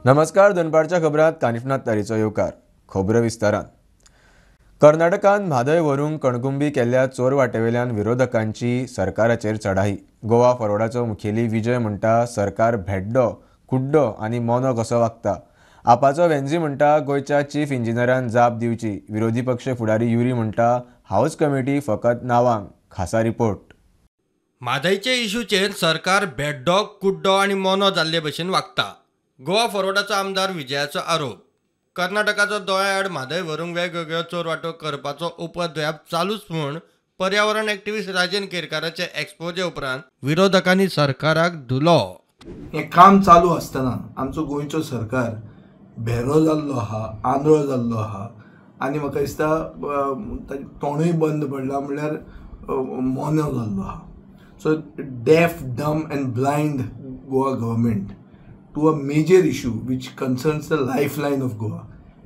नमस्कार. दनपारच्या खबरात कानिफनाथ तारीचो येवकार. खबरो विस्तारान. कर्नाटकात म्हादय व्हरूंक कणकुंबी केल्ल्या चोर वाटेवेल्यान विरोधकांची सरकाराचेर चढाई. गोवा फॉरवर्डाचो मुखेली विजय म्हणटा सरकार भेड्डो, कुड्डो आनी मोनो कसो वागता. आपाचो वेंझी म्हणटा गोंयच्या चीफ इंजिनियरान जाप दिवची. विरोधी पक्ष फुडारी युरी म्हणटा हाऊस कमिटी फकत नावांक. खासा रिपोर्ट. म्हादयचे इशूचेर सरकार भेड्डो, कुड्डो आनी मोनो जाल्ले भशेन वागता. गोवा फॉरवर्डाचो आमदार विजयाचो आरोप. कर्नाटकाचो दोळ्याआड म्हादय व्हरूंक वेगवेगळ्यो चोर वाटो करपाचो उपद्व्याप चालूच म्हूण पर्यावरण एक्टिव्हिस्ट राजन केरकाराचे एक्सपोजे उपरांत विरोधकांनी सरकाराक धुलो. हें काम चालू आसतना आमचो गोंयचो सरकार भेरो जाल्लो आहा, आंधळो जाल्लो आहा आनी म्हाका दिसता तोंडूय बंद पडला म्हणल्यार मोनो जाल्लो आहा. So deaf, dumb and blind Goa government to a major issue which concerns the lifeline of Goa.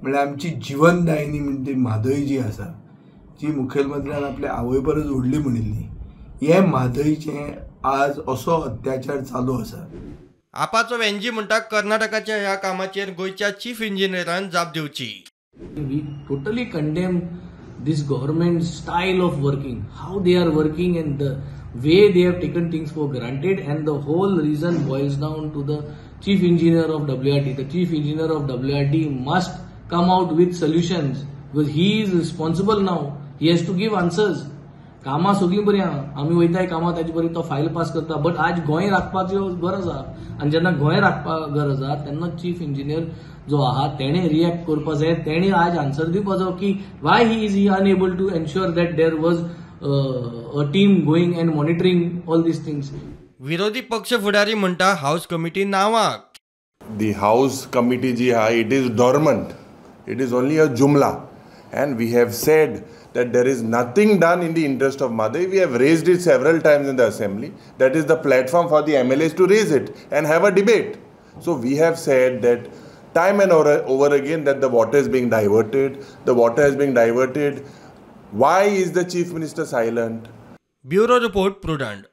म्हणल्यार आमची जिवनदायिनी म्हणजे म्हादय जी आसा, जी मुखेलमंत्र्यान आपल्या आवय परस व्हडली म्हणिल्ली, हे म्हादयचें आज असो अत्याचार चालू आसा. आपाचो वेंझी म्हणटा कर्नाटकाच्या ह्या कामाचेर गोंयच्या चीफ इंजिनियरान जाप दिवची. We totally condemn this government style of working, how they are working and the way they have taken things for granted, and the whole reason boils down to the chief engineer of WRT. The chief engineer of WRT must come out with solutions because he is responsible now. He has to give answers. कामां सगळीं बरीं आहा, आमी वयताय कामां ताजे बरी तो file pass करता, बट आज गोंय राखपाची गरज आहा आनी जेन्ना गोंय राखपाक गरज आहा तेन्ना चीफ इंजिनियर जो आहा तेणे रिएक्ट करपा जाय. तेणे आज आन्सर दिवपा जाय की why he is unable to ensure that there was a team going and monitoring all these things. विरोधी पक्ष फुडारी म्हणटा हाऊस कमिटी नावाक. The house committee ji ha, it is dormant. It is only a jumla, and we have said that there is nothing done in the interest of Madai. We have raised it several times in the assembly. That is the platform for the MLAs to raise it and have a debate. So we have said that time and over again that the water is being diverted. The water is being diverted. Why is the chief minister silent? Bureau report prudent.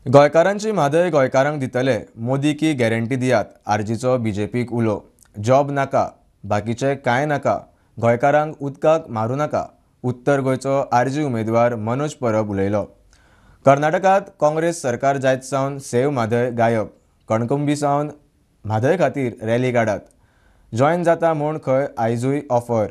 गोंयकारांची म्हादय गोंयकारांक दितले. मोदी की guarantee दियात. आरजीचो बीजेपीक उलो. Job नाका, बाकीचे कांय नाका. गोंयकारांक उदकाक मारूं नाका. उत्तर गोंयचो आरजी उमेदवार मनोज परब उलयलो. कर्नाटकात काँग्रेस सरकार जायत सावन सेव म्हादय गायब. कणकुंबी सावन म्हादय खातीर रॅली काडात. जॉयन जाता म्हूण खंय आयजूय ऑफर.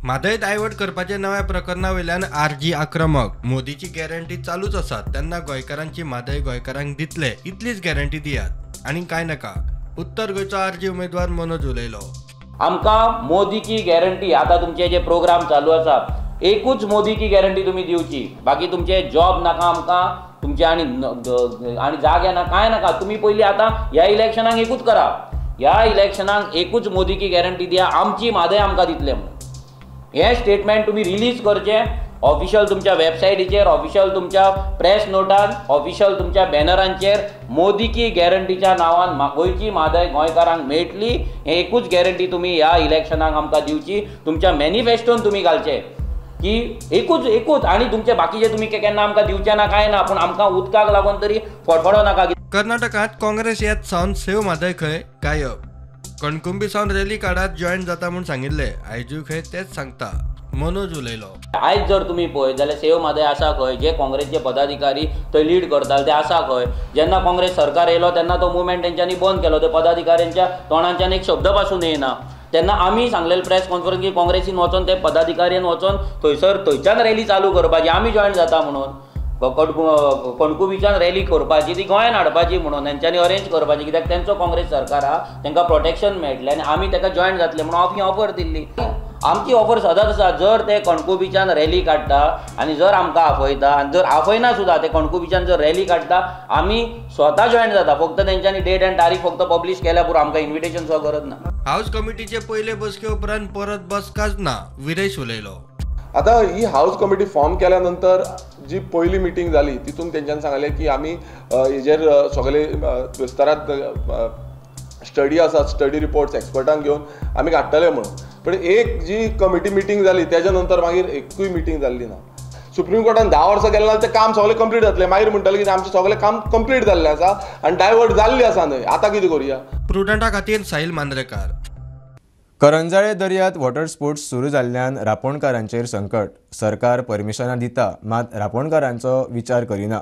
म्हादय डायवर्ट करपाच्या नव्या प्रकरणा वयल्यान आरजी आक्रमक. मोदीची गॅरंटी चालूच आसा तेन्ना गोंयकारांची म्हादय गोंयकारांक दितले इतलीच गॅरंटी दियात आनी कांय नाका. उत्तर गोंयचो आरजी उमेदवार मनोज उलयलो. आमकां मोदी की गॅरंटी, आता तुमचे जे प्रोग्राम चालू आसा एकूच मोदी की गॅरंटी तुमी दिवची. बाकी तुमचे जॉब नाका आमकां, तुमचे आनी जागे ना कांय नाका. तुमी पयलीं आतां ह्या इलेक्शनाक एकूच करा. ह्या इलेक्शनाक एकूच मोदी की गॅरंटी दिया, आमची म्हादय आमकां दितले म्हणून. हे स्टेटमेंट तुमी रिलीज करचे ऑफिशियल तुमच्या वेबसायटीचेर, ऑफिशियल तुमच्या प्रेस नोटान, ऑफिशियल तुमच्या बॅनरांचेर. मोदी की गॅरंटीच्या नांवान गोंयची म्हादय गोंयकारांक मेळटली. हे एकूच गॅरंटी तुमी ह्या इलेक्शनाक आमकां दिवची. तुमच्या मॅनिफेस्टोन तुमी घालचे की एकूच आनी तुमचे बाकीचे तुमी केन्ना आमकां दिवचे ना कांय ना, पूण आमकां उदकाक लागून तरी फडफडो नाका. कर्नाटकात काँग्रेस येत सावन सेव म्हादय खंय गायब. कणकुंबी सावन रॅली काडात जॉयन जाता म्हूण सांगिल्ले. आयजूय खंय तेच सांगता. मनोज उलयलो. आयज जर तुमी पळयत जाल्यार सेव म्हादय आसा खंय, जे काँग्रेसचे पदाधिकारी थंय लीड करताले ते आसा खंय. जेन्ना काँग्रेस सरकार येयलो तेन्ना तो मुवमेंट तेंच्यांनी बंद केलो. ते पदाधिकाऱ्यांच्या तोंडांच्यान एक शब्द पासून येना. तेन्ना आमी सांगलेले प्रेस कॉन्फरन्स की काँग्रेसीन वचोन ते पदाधिकाऱ्यान वचोन थंयच्यान रॅली चालू करपाची, आमी जॉयन जाता म्हणून. कणकुंबीच्यान रॅली करपाची, ती गोंयान हाडपाची म्हणून तेंच्यांनी अरेंज करपाची, कित्याक तेंचो काँग्रेस सरकार आहा, तांकां प्रोटेक्शन मेळटलें आनी आमी ताका जॉयन जातले म्हणून हांव ही ऑफर दिल्ली. आमची ऑफर सदांच आसा, जर ते कणकुंबीच्यान रॅली काडटा आनी जर आमकां आफयता आनी जर आफयना सुद्दां ते कणकुंबीच्यान जर रॅली काडटा आमी स्वता जॉयन जाता. फक्त तेंच्यांनी डेट आनी तारीख फक्त पब्लीश केल्या पुरो, आमकां इन्विटेशन सुद्दां गरज ना. हाऊस कमिटीचे पयले बसके उपरांत परत बसकाच ना. विरेश उलयलो. आता ही हाऊस कमिटी फॉर्म केल्यानंतर जी पहिली मिटींग जाली तितून तेंच्यांनी सांगलें की आमी हेजेर सगळे विस्तारात स्टडी आसा, स्टडी रिपोर्ट्स एक्सपर्टांक घेवन आमी काडटले म्हणून. पण एक जी कमिटी मिटींग जाली तेज्या नंतर मागीर एकूय मिटींग जाल्ली ना. सुप्रीम कोर्टान 10 वर्सां गेले ते काम सगळें कंप्लीट जातलें. मागीर म्हणटलें की आमचें सगळें काम कंप्लीट जाल्लें आसा आनी डायवर्ट जाल्ली आसा न्हय, आतां कितें करुया. प्रुडंटा खातीर साहिल मांद्रेकार. करंजाळे दर्यांत वॉटर स्पोर्ट्स सुरू जाल्ल्यान रापणकारांचेर संकट. सरकार परमिशनां दिता मात रापणकारांचो विचार करिना.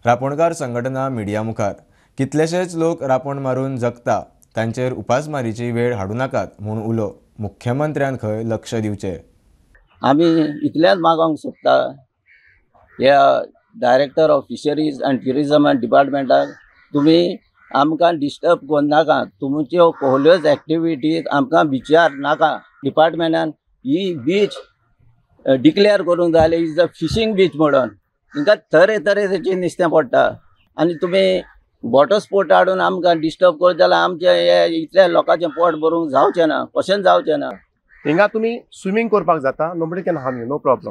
रापणकार संघटना मिडिया मुखार. कितलेशेच लोक रापण मारून जगता, तांचेर उपासमारीची वेळ हाडूं नाकात म्हूण उलो. मुख्यमंत्र्यान खंय लक्ष दिवचें. आमी इतलेंच मागोंक सोदता ह्या director of fisheries and tourism डिपार्टमेंटाक, तुमी आमकां डिस्टर्ब करूं नाका. तुमच्यो कसल्योच एक्टिविटीज आमकां बिचार नाका. डिपार्टमेंटान ही बीच डिक्लेअर करूंक जाय इज अ फिशींग बीच म्हणून. तांकां तरेतरेचें नुस्तें पडटा आनी तुमी वॉटर स्पोर्ट हाडून आमकां डिस्टर्ब करत जाल्यार आमचे हे इतल्या लोकांचें पोट भरूंक जावचें ना, कशेंच जावचें ना. हिंगा तुम्ही स्विमींग करपाक जाता, nobody can harm you, no problem.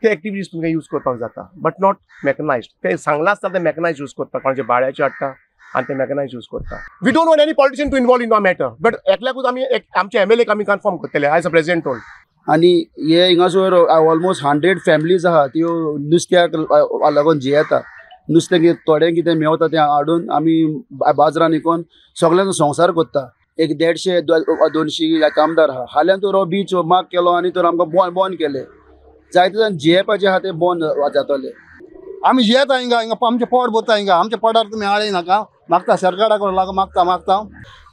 ते एक्टिविटीज तुमकां यूज करपाक जाता, बट नॉट मॅकनायज्ड. ते सांगलां आसता ते मॅकनायज यूज करता, कोणाचे बाळ्याचे हाडटा आनी ते मॅकनायज यूज करता. We don't want any politician to involve in our matter, but एकल्याकूच आमी आमचे MLA आमी कन्फर्म करतले एज अ प्रेसिडेंट टोल्ड. आनी हे हिंगासर ऑलमोस्ट 100 फॅमिलीज आहा त्यो नुस्त्याक लागून जियेता. नुस्तें थोडें कितें मेवता तें हाडून आमी बाजारान विकून सगळ्यांचो संवसार करता. एक 150-200 कामदार आहा. हाल्यान तर हो बीच माग केलो आनी तर आमकां बंद केले. जायते जाण जियेपाचे आहा ते बंद जातले. आमी जियेता हिंगा आमचें पोट भरता हिंगा. आमच्या पोटार तुमी आळय नाका. मागता सरकाराक मागता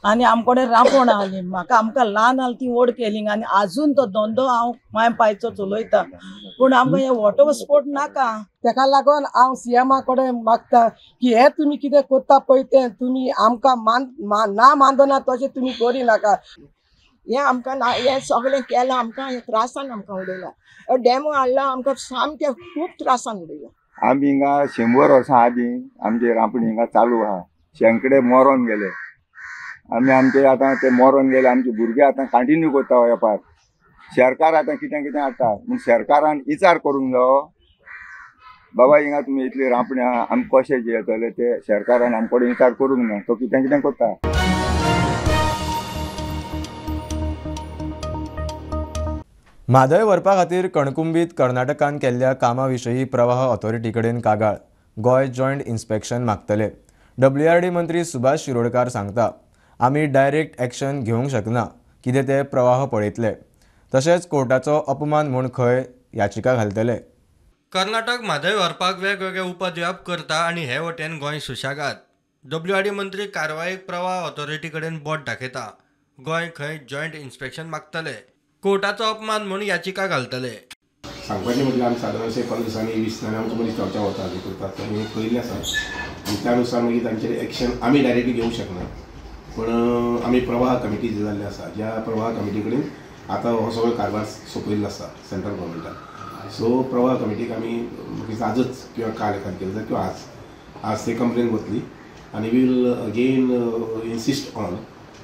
आनी आमकडे रापण आली आमकां ल्हान आली ती ओड केली आनी आजून तो धंदो हांव माय पायचो चलयता. पूण आमकां हे वॉटर स्पोर्ट नाका. तेका लागून हांव CMा कडेन मागता की हे तुमी कितें करता पळय तें तुमी आमकां ना मानदना तशें तुमी करिनाका. हे आमकां हे सगळें केलां आमकां हे त्रासान आमकां उडयला. डॅमो हाडला आमकां सामकें खूब त्रासान उडयला. आमी हिंगा 100 वर्सां आदीं आमचे रांपणी हिंगा चालू आहा. शेंकडे मरोन गेले. आमचे आतां ते मरोन गेले. आमचे भुरगे आतां कंटिन्यू करता हो वेपार. सरकार आतां कितें कितें हाडटा पूण सरकारान विचार करूंक जायो. बाबा हिंगा तुमी इतली रांपणी आहा, आमी कशें जियेतले ते सरकारान आमचे कडेन विचार करूंक ना. तो कितें कितें करता. म्हादय व्हरपा खातीर कणकुंबीत कर्नाटकान केल्ल्या कामा विशयी प्रवाह ऑथॉरिटी कडेन कागाळ. गोंय जॉयंट इन्स्पेक्शन मागतले. WRD मंत्री सुभाष शिरोडकार सांगता, आमी डायरेक्ट एक्शन घेवंक शकना कितें ते प्रवाह पळयतले. तशेंच कोर्टाचो अपमान म्हूण खंय याचिका घालतले. कर्नाटक म्हादय व्हरपाक वेगवेगळे उपद्व्याप करता आनी हे वटेन गोंय सुशेगाद. WRD मंत्री कारवायेक प्रवाह ऑथॉरिटी कडेन बोट दाखयता. गोंय खंय जॉयंट इन्स्पेक्शन मागतले. कोर्टाचो अपमान म्हूण याचिका घालतले. सांगपाचें म्हटल्यार आमी सादारण अशें 15 दिसांनी 20 दिसांनी आमकां मदीं चर्चा वता करतात आनी पयल्लें आसा आनी त्या मागीर तांचेर एक्शन आमी डायरेक्टली घेवंक शकना. पूण आमी प्रवाह कमिटी जाल्ली आसा, ज्या प्रवाह कमिटी कडेन आतां हो सगळो कारभार सोंपयल्लो आसा सेंट्रल गव्हर्मेंटान. सो प्रवाह कमिटीक आमी आजच किंवा काल एखाद केलं किंवा आज ते कंप्लेन वतली आनी will again insist on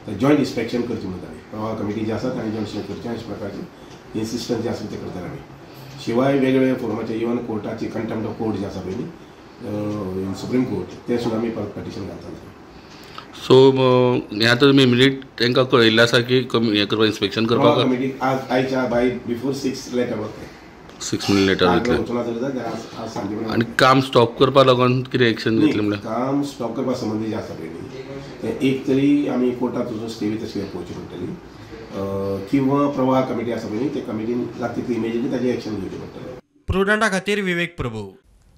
joint inspection करचें म्हणटाली. प्रवाह कमिटी जे आसा तांणी जॉयंट इन्स्पेक्शन करचें अशें प्रकारचें इन्सिस्टन्स जे आसा ते करतले आमी. शिवाय वेगवेगळे फॉर्माचे इवन कोर्टाची कंटेम्प्ट ऑफ कोर्ट जे आसा पळय सुप्रीम कोर्ट ते सुद्दां आमी परत पिटिशन घालतले. सो हे आतां तुमी इमिडिएट तांकां कळयल्लें आसा की हें करपाक इन्स्पेक्शन करपाक कमिटी आयच्या बाय बिफोर 6 लेटर वतले. 6 मिनिट लेटर वतले. आनी काम स्टॉप करपा लागून कितें एक्शन घेतलें म्हणल्यार काम स्टॉप करपा संबंधी जे आसा पळय तें एक तरी आमी कोर्टात वचून स्टे विथ स्टे पळोवची पडटली किंवा प्रवाह कमिटी आसा पळय ते कमिटीन लागता ती इमिजिएटली ताजेर एक्शन घेवचें पडटलें. प्रुडंटा खातीर विवेक प्रभू.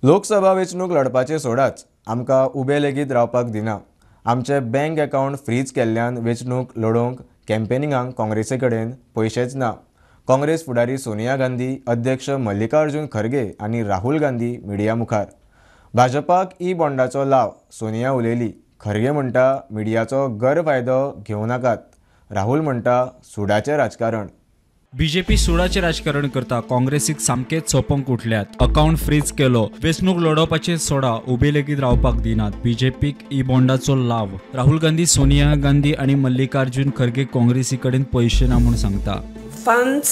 लोकसभा वेंचणूक लडपाचें सोडाच, आमकां उबे लेगीत रावपाक दिना. आमचे बँक अकावंट फ्रीज केल्ल्यान वेंचणूक लडोवंक कॅम्पेनिंगाक काँग्रेसी कडेन पयशेच ना. काँग्रेस फुडारी सोनिया गांधी, अध्यक्ष मल्लिकार्जुन खरगे आनी राहुल गांधी मिडिया मुखार. भाजपाक बॉन्डाचो लाव, सोनिया उलयली. खरगे म्हणटा मिडियाचो गैरफायदो घेवं नाकात. राहुल म्हणटा सुडाचें राजकारण. BJP सुडाचें राजकारण करता. काँग्रेसीक सामकेच सोंपोंक उठल्यात. अकावंट फ्रीज केलो. वेंचणूक लडोवपाचें सोडा, उबे लेगीत रावपाक दिनात. BJPक बॉन्डाचो लाव. राहुल गांधी, सोनिया गांधी आनी मल्लिकार्जुन खरगे काँग्रेसी कडेन पयशे ना म्हूण सांगता. Funds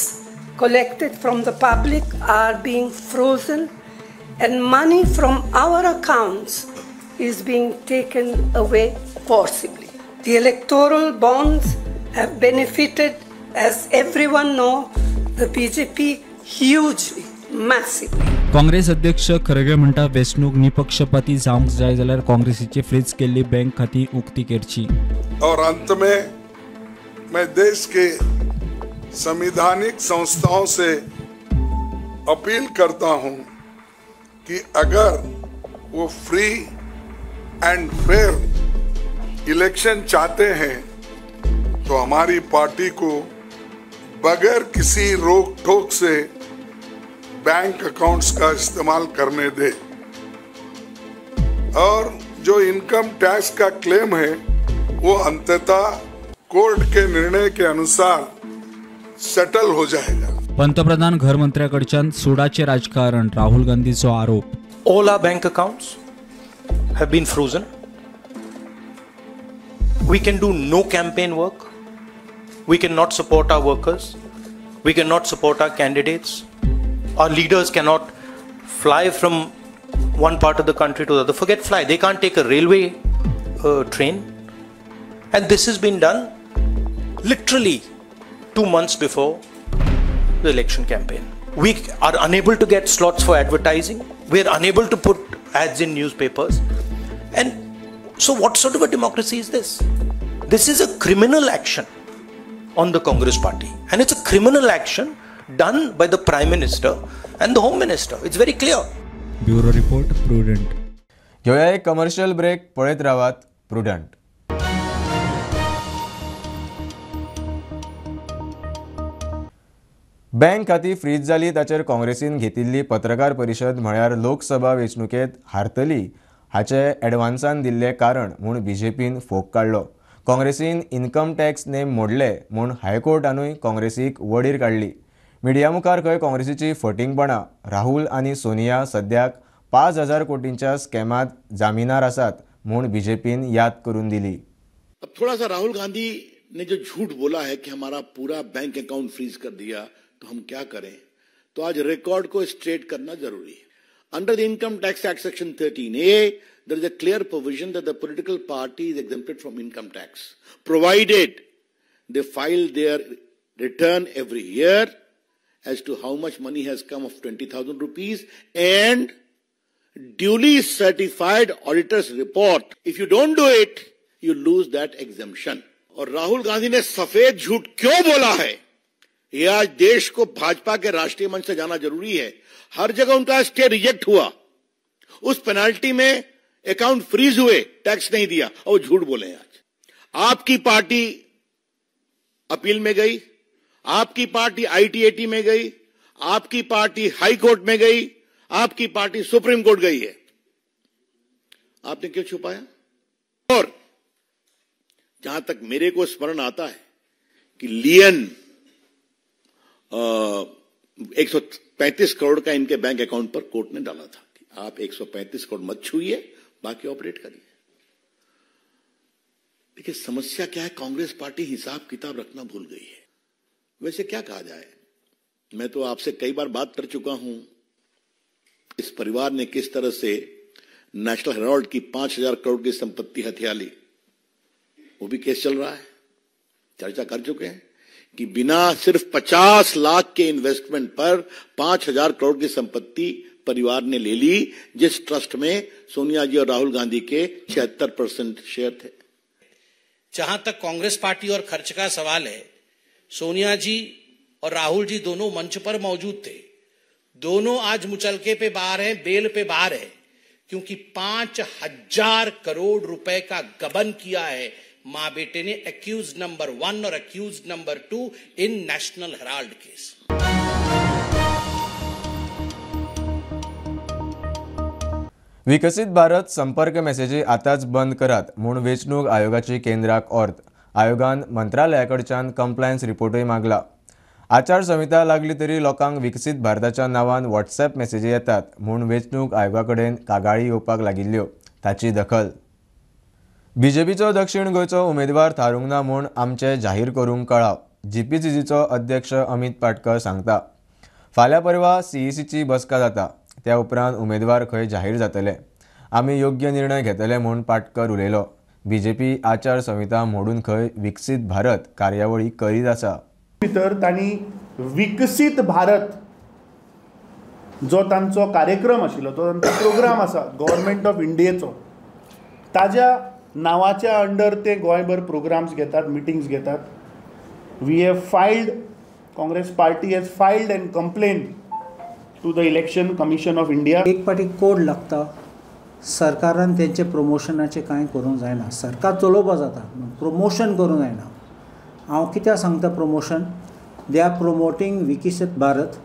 collected from the public are being frozen and money from our accounts is being taken away forcibly. The electoral bonds have benefited, as everyone knows, the BJP hugely, massively. Congress अध्यक्ष खरगे म्हणटा वेंचणूक निपक्षपाती जावंक जाय जाल्यार काँग्रेसीचे फ्रीज केल्ली bank खातीं उक्ती करची. और अंत में मैं देश के संवैधानिक संस्थाओं से अपील करता हूं कि अगर वो फ्री एंड फेयर इलेक्शन चाहते हैं तो हमारी पार्टी को बगैर किसी रोक टोक से बैंक अकाउंट्स का इस्तेमाल करने दे और जो इनकम टैक्स का क्लेम है वो अंततः कोर्ट के निर्णय के अनुसार सेटल हो जाएगा. पंतप्रधान घरमंत्र्याकडच्यान सुडाचे राजकारण राहुल गांधीचो आरोप. All our bank accounts have been frozen. We can do no campaign work. We cannot support our workers. We cannot support our candidates. Our leaders cannot fly from one part of the country to the other. Forget fly. They can't take a railway train. And this has been done literally 2 months before the election campaign. We are unable to get slots for advertising. We are unable to put ads in newspapers. And so what sort of a democracy is this? This is a criminal action on the Congress party. And it's a criminal action done by the Prime Minister and the Home Minister. It's very clear. Bureau report prudent. घेऊया एक commercial break. पळयत रावात prudent. Bank खाती fridge जाली ताचेर काँग्रेसीन घेतिल्ली पत्रकार परिशद म्हळ्यार लोकसभा वेंचणुकेंत हारतली हाचे एडव्हान्सान दिल्ले कारण म्हूण बीजेपीन फोग काडलो. काँग्रेसीन इन्कम टॅक्स नेम मोडले म्हूण हायकोर्टानूय काँग्रेसीक वडीर काडली. मिडिया मुखार खंय काँग्रेसीची फटींगपणां. राहुल आनी सोनिया सद्याक 5,000 कोटींच्या स्कॅमात जामिनार आसात म्हूण बीजेपीन याद करून दिली. अब थोड़ा सा राहुल गांधी ने जो झूठ बोला है कि हमारा पूरा बैंक अकाउंट फ्रीज कर दिया तो हम क्या करें, तो आज रिकॉर्ड को स्ट्रेट करना जरूरी है. Under the income tax act section 13A there is a clear provision that the political party is exempted from income tax provided they file their return every year as to how much money has come of 20,000 rupees and duly certified auditor's report. If you don't do it, you lose that exemption. और राहुल गांधी ने सफेद झूठ क्यों बोला है, यह आज देश को भाजपा के राष्ट्रीय मंच से जाना जरूरी है. हर जगह उनका स्टे रिजेक्ट हुआ, उस पेनाल्टी में अकाउंट फ्रीज हुए, टैक्स नहीं दिया और वो झूठ बोले. आज आपकी पार्टी अपील में गई, आपकी पार्टी ITAT में गई, आपकी पार्टी हाई कोर्ट में गई, आपकी पार्टी सुप्रीम कोर्ट गई है. आपने क्यों छुपाया? और जहां तक मेरे को स्मरण आता है कि लियन 135 करोड़ का इनके बैंक अकाउंट पर कोर्ट ने डाला था कि आप 135 करोड़ मत छूइए, बाकी ऑपरेट करिए. देखिए समस्या क्या है, कांग्रेस पार्टी हिसाब किताब रखना भूल गई है. वैसे क्या कहा जाए, मैं तो आपसे कई बार बात कर चुका हूं इस परिवार ने किस तरह से नेशनल हेराल्ड की 5,000 करोड़ की संपत्ति हथिया ली. वो भी केस चल रहा है, चर्चा कर चुके हैं कि बिना सिर्फ 50 लाख के इन्वेस्टमेंट पर 5,000 करोड़ की संपत्ति परिवार ने ले ली, जिस ट्रस्ट में सोनिया जी और राहुल गांधी के 76% शेयर थे. जहां तक कांग्रेस पार्टी और खर्च का सवाल है, सोनिया जी और राहुल जी दोनों मंच पर मौजूद थे. दोनों आज मुचलके पे बाहर हैं, बेल पे बाहर है, क्योंकि 5,000 करोड़ रुपए का गबन किया है मां बेटे ने, अक्यूज नंबर 1 और accused number 2 in National Herald case. Viksit Bharat संपर्क मेसेजी आताच बंद करात म्हूण वेंचणूक आयोगाची केंद्राक अर्ज. आयोगान मंत्रालयाकडच्यान कंप्लायन्स रिपोर्टूय मागला. आचारसंहिता लागली तरी लोकांक विकसीत भारताच्या नांवान व्हॉट्सॲप मेसेजी येतात म्हूण वेंचणूक आयोगा कडेन कागाळी येवपाक लागिल्ल्यो, ताची दखल. बीजेपीचो दक्षिण गोंयचो उमेदवार थारूंक ना म्हूण आमचे जाहीर करूंक कळाव. GPCCचो अध्यक्ष अमित पाटकर सांगता. फाल्यां परवा CECची बसका जाता, त्या उपरांत उमेदवार खंय जाहीर जातले. आमी योग्य निर्णय घेतले म्हूण पाटकर उलयलो. BJP आचारसंहिता मोडून खंय विकसीत भारत कार्यावळी करीत आसा. भितर तांणी विकसीत भारत जो तांचो कार्यक्रम आशिल्लो, तो तांचो प्रोग्राम आसा गव्हर्मेंट ऑफ इंडियेचो, ताज्या नावाच्या अंडर ते गोंयभर प्रोग्राम्स घेतात, मिटिंग्स घेतात. We have filed, Congress party has filed an complaint to the Election Commission of India. एक पाटी कोड लागता, सरकारान तेंचे प्रमोशनाचे कांय करूंक जायना. सरकार चलोवपा जाता, प्रमोशन करूंक जायना. हांव कित्याक सांगता प्रमोशन? दे आर प्रमोटींग विकसीत भारत.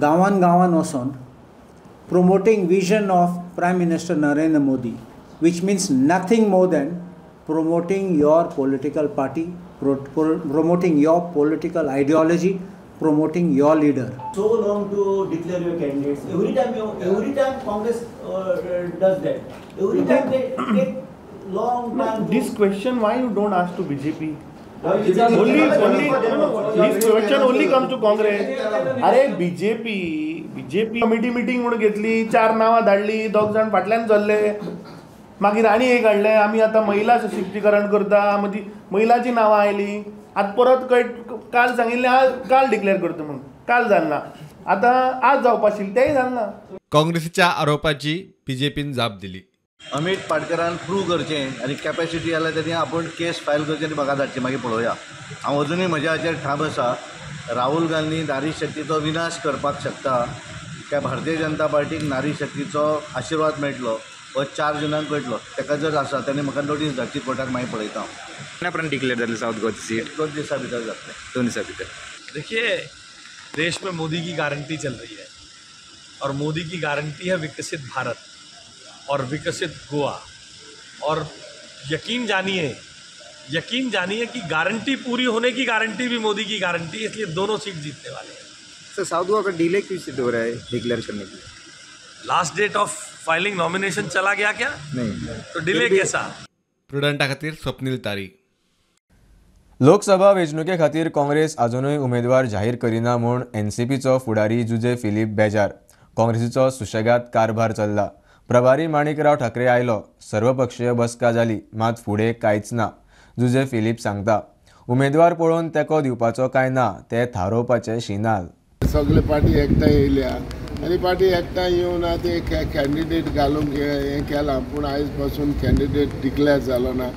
गांवान गांवान वचोन promoting vision of Prime Minister Narendra Modi, which means nothing more than promoting your political party, promoting your political ideology, promoting your leader. So long to declare your candidates. Every time Congress does that. Every time they take long time. This question, why you don't ask to BJP? This question only comes to Congress. अरे BJP committee meeting म्हणून घेतली, 4 नावां धाडली, 2 जाण फाटल्यान चल्ले, मागीर आनी एक हाडलें, आमी आतां महिला सशक्तीकरण करता, मदीं महिलांची नांवां आयलीं, आतां परत काल सांगिल्लें काल डिक्लेअर करता म्हणून, काल जालना, आतां आज जावपा आशिल्लें तेंय जालना. काँग्रेसीच्या आरोपाची बीजेपीन जाप दिली. अमित पाटकरान प्रूव करचें आनी कॅपॅसिटी जाल्यार तेणी आपूण केस फायल करचें आनी म्हाका धाडचें, मागीर पळोवया. हांव अजुनूय म्हज्या हाचेर ठाम आसा. राहुल गांधी नारी शक्तीचो विनाश करपाक शकता. त्या भारतीय जनता पार्टीक नारी शक्तीचो आशिर्वाद मेळटलो हो 4 जुनाक कळटलो. ताका जर आसा तेणें म्हाका नोटीस धाडची कोर्टाक, मागीर पळयता हांव. पर्यंत डिक्लेअर जातलें साऊथ गोवा सीट? 2 दिसा भितर जातलें. 2 दिसा भितर. देखिए, देश में मोदी की गारंटी चल रही है और मोदी की गारंटी है विकसित भारत और विकसित गोवा. और यकीन जानिए कि गारंटी पूरी होने की गारंटी भी मोदी की गारंटी है, इसलिए दोनों सीट जीतने वाले हैं. सर, साउथ गोवा का डिले क्यों सिद्ध हो रहा है डिक्लेअर करने के लिए? Last date of filing nomination चला गया क्या? नहीं, तो डिले कैसा? प्रुडंटा खातीर स्वप्नील तारी. लोकसभा वेंचणुके खातीर काँग्रेस अजूनय उमेदवार जाहीर करिना म्हूण एनसीपीचो फुडारी जुजे फिलीप बेजार. काँग्रेसीचो सुशेगाद कारभार चल्ला. प्रभारी माणिकराव ठाकरे आयलो, सर्वपक्षीय बसका जाली, मात फुडें कांयच ना. जुजे फिलीप सांगता, उमेदवार पळोवन तेंको दिवपाचो कांय ना, ते थारोवपाचे शिनाल. सगळे पार्टी एकठांय येयल्या आनी पार्टी एकठांय येवन ते कॅन्डिडेट घालूंक हें केलां, पूण आयज पासून कॅन्डिडेट डिक्लेअर जालो ना,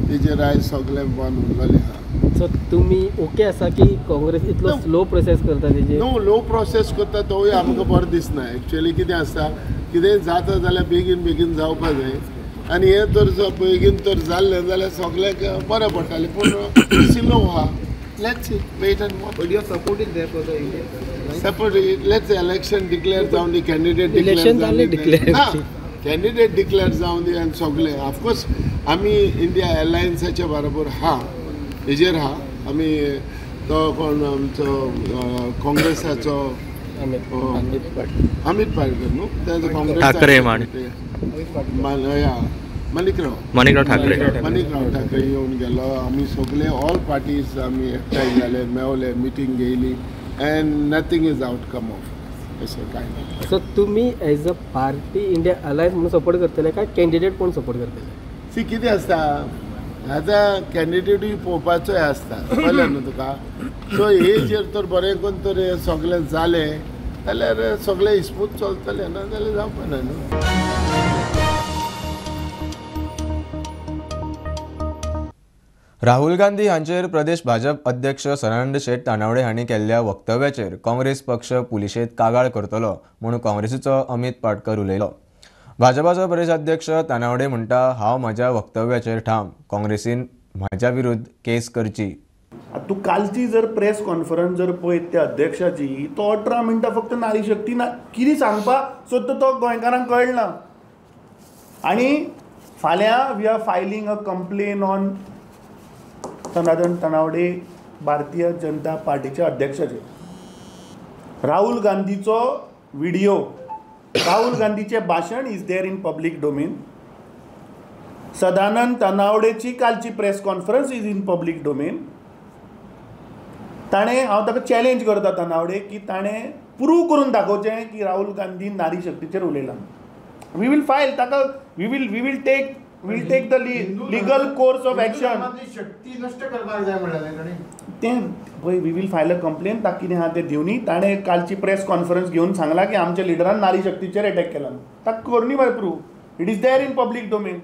तेजेर आयज सगळें बंद उरलेलें आहा. सो तुमी ओके आसा की काँग्रेस इतलो स्लो प्रोसेस करता? तेजे नो, लो प्रोसेस करता तोय आमकां बरो दिसना. एक्चुअली कितें आसता, कितेंय जाता जाल्यार बेगीन जावपा जाय, आनी हें तर बेगीन तर जाल्लें जाल्यार सगळ्यांक बरें पडटालें, पूण स्लो आहा. Let's see, wait and watch. But you are supporting there for the election. Support it. Let's election declare down the candidate Election declare. Candidate declare down the and सगळे. Of course, आमी India अलायन्साच्या बरोबर हा, हेजेर हा. आमी तो कोण आमचो काँग्रेसाचो अमित पाटकर न्हू, तेजो काँग्रेस ठाकरे माणिकराव ठाकरे येवन गेलो. आमी सगळे ऑल पार्टीज आमी एकठांय जाले, मेवले, मिटींग घेयली, and nothing is outcome of अशें कांय ना. सो तुमी as a party India alliance म्हणून सपोर्ट करतले काय कॅन्डिडेट कोण सपोर्ट करतले? सी कितें आसता, आतां कॅन्डिडेटूय पळोवपाचोय आसता, कळ्ळें न्हू तुका. सो हेजेर तर बरें करून तर सगळें जालें जाल्यार सगळें इस्मूथ चलतलें, ना जाल्यार जावपा ना न्हू. राहुल गांधी हांचेर प्रदेश भाजप अध्यक्ष सदानंद शेट तानावडे हांणी केल्ल्या वक्तव्याचेर काँग्रेस पक्ष पुलिशेंत कागाळ करतलो म्हूण काँग्रेसीचो अमित पाटकर उलयलो. भाजपाचो प्रदेश अध्यक्ष तानावडे म्हणटा, हांव म्हज्या वक्तव्याचेर ठाम, काँग्रेसीन म्हज्या विरुद्ध केस करची. तूं कालची जर प्रेस कॉन्फरन्स जर पळयत त्या अध्यक्षाची, तो 18 मिनटां फक्त नारी शक्ती ना कितें सांगपाक सोदता तो गोंयकारांक कळना. आनी फाल्यां we are filing a complaint on Sanatan Tanavade, Bharatiya Janata पार्टीच्या अध्यक्षाचेर. राहुल गांधीचो व्हिडिओ, राहुल गांधीचे भाशण is there in public domain. Sadanand तानावडेची कालची press conference is in public domain. ताणें, हांव ताका चॅलेंज करता तानावडे, की ताणें प्रूव करून दाखोवचें की राहुल गांधी नारी शक्तीचेर उलयला. वी वील फायल ताका, we will take the legal course of action. शक्ती नष्ट करपाक जाय म्हणलें तें पळय, we will file a complaint, ताका कितें आहा तें दिवनी. ताणें कालची प्रेस कॉन्फरन्स घेवन सांगला की आमच्या लिडरान नारी शक्तीचेर अटॅक केला. ताका करनी बाय prove. It is there in public domain.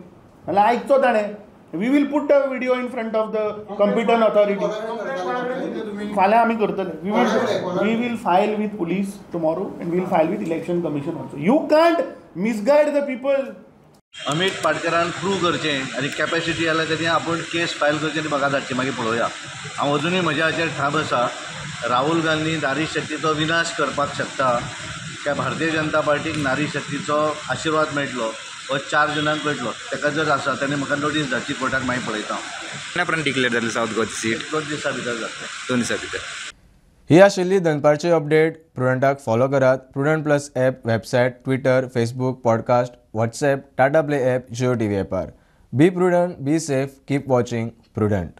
नाल्यार आयकचो ताणें. We will put the video in front of the competent authority. फाल्यां आमी करतले. We will file with police tomorrow and will file with Election Commission also. You can't misguide the people. Amit पाटकरान prove करचें आनी capacity जाल्यार तेणी आपूण केस file करची आनी म्हाका धाडची, मागीर पळोवया. हांव अजुनूय म्हज्या हाचेर ठाम आसा. राहुल गांधी नारी शक्तीचो विनाश करपाक शकता. त्या भारतीय जनता पार्टीक नारी शक्तीचो आशिर्वाद मेळटलो हो 4 जणांक कळटलो. ताका जर आसा ताणें म्हाका नोटीस धाडची कोर्टाक, मागीर पळयता हांव. पर्यंत डिक्लेअर जातली सावथ गोवाची सीट 2 दिसां भितर जातलें. 2 दिसां भितर. ही आशिल्ली दनपारची अपडेट. प्रुडंटाक फॉलो करात. Prudent plus app website, Twitter, Facebook, podcast, WhatsApp, Tata Play app, Jio TV ॲपार. Be Prudent, be safe, keep watching prudent.